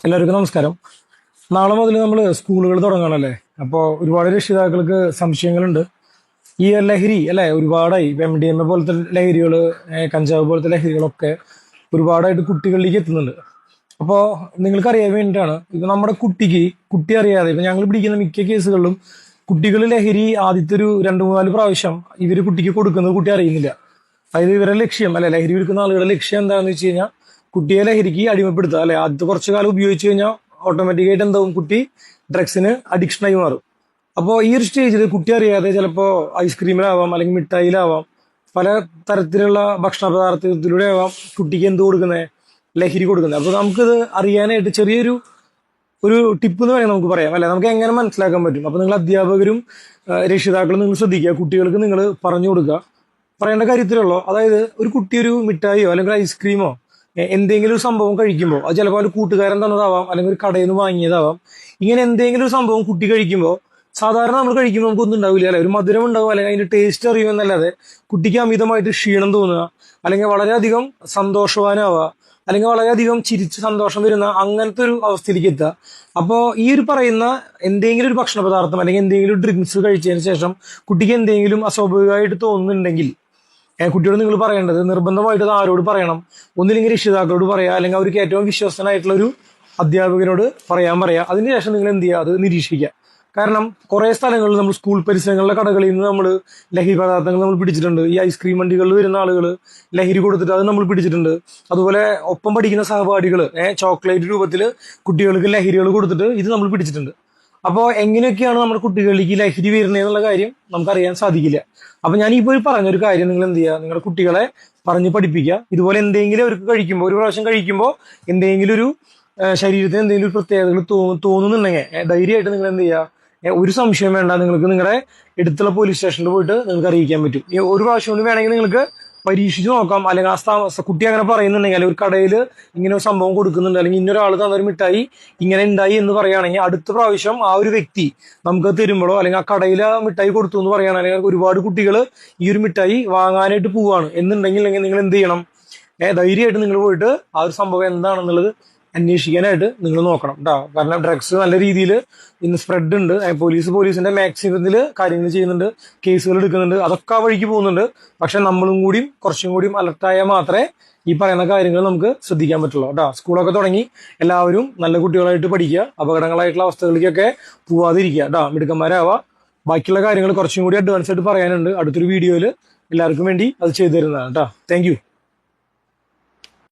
എല്ലാവർക്കും നമസ്കാരം. നാളെ മുതൽ നമ്മൾ സ്കൂളുകൾ തുടങ്ങണല്ലേ. അപ്പോൾ ഒരുപാട് രക്ഷിതാക്കൾക്ക് സംശയങ്ങളുണ്ട്. ഈ ലഹരി അല്ലെ ഒരുപാടായി MDMA പോലത്തെ ലഹരികൾ, കഞ്ചാവ് പോലത്തെ ലഹരികളൊക്കെ ഒരുപാടായിട്ട് കുട്ടികളിലേക്ക് എത്തുന്നുണ്ട്. അപ്പോൾ നിങ്ങൾക്ക് അറിയാൻ വേണ്ടിയിട്ടാണ് ഇത് നമ്മുടെ കുട്ടി അറിയാതെ ഇപ്പൊ ഞങ്ങൾ പിടിക്കുന്ന മിക്ക കേസുകളിലും കുട്ടികൾ ലഹരി ആദ്യത്തെ ഒരു 2-3-4 പ്രാവശ്യം കുട്ടിക്ക് കൊടുക്കുന്നത് കുട്ടി അറിയുന്നില്ല. അതായത് ഇവരുടെ ലക്ഷ്യം അല്ലെ, ലഹരി വിൽക്കുന്ന ആളുകളുടെ ലക്ഷ്യം എന്താണെന്ന് വെച്ച് കഴിഞ്ഞാൽ കുട്ടിയെ ലഹരിക്ക് അടിമപ്പെടുത്തുക അല്ലെ. ആദ്യത്തെ കുറച്ചു കാലം ഉപയോഗിച്ച് കഴിഞ്ഞാൽ ഓട്ടോമാറ്റിക്കായിട്ട് എന്താവും, കുട്ടി ഡ്രഗ്സിന് അഡിക്ഷനായി മാറും. അപ്പോൾ ഈ ഒരു സ്റ്റേജിൽ കുട്ടി അറിയാതെ ചിലപ്പോൾ ഐസ്ക്രീമിലാവാം അല്ലെങ്കിൽ മിഠായിലാവാം, പല തരത്തിലുള്ള ഭക്ഷണ പദാർത്ഥത്തിലൂടെ ആവാം കുട്ടിക്ക് എന്ത് കൊടുക്കുന്നത്, ലഹരി കൊടുക്കുന്നത്. അപ്പോൾ നമുക്കിത് അറിയാനായിട്ട് ചെറിയൊരു ടിപ്പ് എന്ന് വേണമെങ്കിൽ നമുക്ക് പറയാം അല്ലെ. നമുക്ക് എങ്ങനെ മനസ്സിലാക്കാൻ പറ്റും? അപ്പോൾ നിങ്ങൾ അധ്യാപകരും രക്ഷിതാക്കളും നിങ്ങൾ ശ്രദ്ധിക്കുക, കുട്ടികൾക്ക് നിങ്ങൾ പറഞ്ഞു കൊടുക്കുക. പറയേണ്ട കാര്യത്തിലുള്ളൂ. അതായത് ഒരു കുട്ടി ഒരു മിഠായിയോ അല്ലെങ്കിൽ ഐസ്ക്രീമോ എന്തെങ്കിലും ഒരു സംഭവം കഴിക്കുമ്പോൾ, അത് ചിലപ്പോൾ ഒരു കൂട്ടുകാരൻ തന്നതാവാം അല്ലെങ്കിൽ ഒരു കടയിൽ നിന്ന് വാങ്ങിയതാവാം. ഇങ്ങനെ എന്തെങ്കിലും ഒരു സംഭവം കുട്ടി കഴിക്കുമ്പോൾ സാധാരണ നമ്മൾ കഴിക്കുമ്പോൾ നമുക്കൊന്നും ഉണ്ടാവില്ല അല്ലെ, ഒരു മധുരം ഉണ്ടാവും അല്ലെങ്കിൽ അതിന്റെ ടേസ്റ്റ് അറിയുമെന്നല്ലാതെ കുട്ടിക്ക് അമിതമായിട്ട് ക്ഷീണം തോന്നുക, അല്ലെങ്കിൽ വളരെയധികം സന്തോഷവാനാവുക, അല്ലെങ്കിൽ വളരെയധികം ചിരിച്ച് സന്തോഷം വരുന്ന അങ്ങനത്തെ ഒരു അവസ്ഥയിലേക്ക് എത്തുക. അപ്പോൾ ഈ ഒരു പറയുന്ന എന്തെങ്കിലും ഒരു ഭക്ഷണ പദാർത്ഥം അല്ലെങ്കിൽ എന്തെങ്കിലും ഒരു ഡ്രിങ്ക്സ് കഴിച്ചതിന് ശേഷം കുട്ടിക്ക് എന്തെങ്കിലും അസ്വാഭാവികമായിട്ട് തോന്നുന്നുണ്ടെങ്കിൽ കുട്ടിയോട് നിങ്ങൾ പറയേണ്ടത് നിർബന്ധമായിട്ട് അത് ആരോട് പറയണം? ഒന്നില്ലെങ്കിൽ രക്ഷിതാക്കളോട് പറയാ, അല്ലെങ്കിൽ അവർക്ക് ഏറ്റവും വിശ്വസ്തനായിട്ടുള്ള ഒരു അധ്യാപകനോട് പറയാ. അതിനുശേഷം നിങ്ങൾ എന്ത് ചെയ്യുക, അത് നിരീക്ഷിക്കുക. കാരണം കുറെ സ്ഥലങ്ങളിൽ നമ്മൾ സ്കൂൾ പരിസരങ്ങളിലെ കടകളിൽ നിന്ന് നമ്മൾ ലഹരി പദാർത്ഥങ്ങൾ നമ്മൾ പിടിച്ചിട്ടുണ്ട്. ഈ ഐസ്ക്രീം വണ്ടികളിൽ വരുന്ന ആളുകൾ ലഹരി കൊടുത്തിട്ട് അത് നമ്മൾ പിടിച്ചിട്ടുണ്ട്. അതുപോലെ ഒപ്പം പഠിക്കുന്ന സഹപാഠികൾ ചോക്ലേറ്റ് രൂപത്തിൽ കുട്ടികൾക്ക് ലഹരികൾ കൊടുത്തിട്ട് ഇത് നമ്മൾ പിടിച്ചിട്ടുണ്ട്. അപ്പോൾ എങ്ങനെയൊക്കെയാണ് നമ്മുടെ കുട്ടികളിലേക്ക് ലഹരി വരുന്നത് എന്നുള്ള കാര്യം നമുക്കറിയാൻ സാധിക്കില്ല. അപ്പൊ ഞാൻ ഇപ്പോൾ പറഞ്ഞൊരു കാര്യം നിങ്ങൾ എന്ത് ചെയ്യുക, നിങ്ങളുടെ കുട്ടികളെ പറഞ്ഞ് പഠിപ്പിക്കുക. ഇതുപോലെ എന്തെങ്കിലും അവർക്ക് കഴിക്കുമ്പോൾ, ഒരു പ്രാവശ്യം കഴിക്കുമ്പോൾ എന്തെങ്കിലും ഒരു ശരീരത്തിന് എന്തെങ്കിലും ഒരു പ്രത്യേകതകൾ തോന്നുന്നുണ്ടെങ്കിൽ ധൈര്യമായിട്ട് നിങ്ങൾ എന്ത് ചെയ്യുക, ഒരു സംശയം വേണ്ട, നിങ്ങൾക്ക് നിങ്ങളുടെ അടുത്തുള്ള പോലീസ് സ്റ്റേഷനിൽ പോയിട്ട് നിങ്ങൾക്ക് അറിയിക്കാൻ പറ്റും. ഒരു പ്രാവശ്യം കൊണ്ട് വേണമെങ്കിൽ നിങ്ങൾക്ക് പരീക്ഷിച്ച് നോക്കാം. അല്ലെങ്കിൽ കുട്ടി അങ്ങനെ പറയുന്നുണ്ടെങ്കിൽ, അല്ലെങ്കിൽ ഒരു കടയിൽ ഇങ്ങനെ ഒരു സംഭവം കൊടുക്കുന്നുണ്ട്, അല്ലെങ്കിൽ ഇന്നൊരാൾ തന്നൊരു മിഠായി ഇങ്ങനെ ഉണ്ടായി എന്ന് പറയുകയാണെങ്കിൽ അടുത്ത പ്രാവശ്യം ആ ഒരു വ്യക്തി നമുക്ക് തരുമ്പോഴോ അല്ലെങ്കിൽ ആ കടയിൽ ആ മിഠായി കൊടുത്തു എന്ന് പറയുകയാണെങ്കിൽ ഒരുപാട് കുട്ടികൾ ഈ ഒരു മിഠായി വാങ്ങാനായിട്ട് പോവുകയാണ് എന്നുണ്ടെങ്കിൽ നിങ്ങൾ എന്ത് ചെയ്യണം, ധൈര്യമായിട്ട് നിങ്ങൾ പോയിട്ട് ആ ഒരു സംഭവം എന്താണെന്നുള്ളത് അന്വേഷിക്കാനായിട്ട് നിങ്ങൾ നോക്കണം കേട്ടോ. കാരണം ഡ്രഗ്സ് നല്ല രീതിയിൽ ഇന്ന് സ്പ്രെഡ് ഉണ്ട്. പോലീസിന്റെ മാക്സിമത്തിൽ കാര്യങ്ങൾ ചെയ്യുന്നുണ്ട്, കേസുകൾ എടുക്കുന്നുണ്ട്, അതൊക്കെ ആ വഴിക്ക് പോകുന്നുണ്ട്. പക്ഷെ നമ്മളും കൂടിയും കുറച്ചും കൂടിയും അലർട്ടായാൽ മാത്രമേ ഈ പറയുന്ന കാര്യങ്ങൾ നമുക്ക് ശ്രദ്ധിക്കാൻ പറ്റുള്ളൂ കേട്ടോ. സ്കൂളൊക്കെ തുടങ്ങി, എല്ലാവരും നല്ല കുട്ടികളായിട്ട് പഠിക്കുക, അപകടങ്ങളായിട്ടുള്ള അവസ്ഥകളിലേക്കൊക്കെ പോവാതിരിക്കുക കേട്ടോ, മിടുക്കന്മാരാവുക. ബാക്കിയുള്ള കാര്യങ്ങൾ കുറച്ചും കൂടി അഡ്വാൻസ് ആയിട്ട് പറയാനുണ്ട്. അടുത്തൊരു വീഡിയോയിൽ എല്ലാവർക്കും വേണ്ടി അത് ചെയ്തു തരുന്നതാണ് കേട്ടോ. Thank you.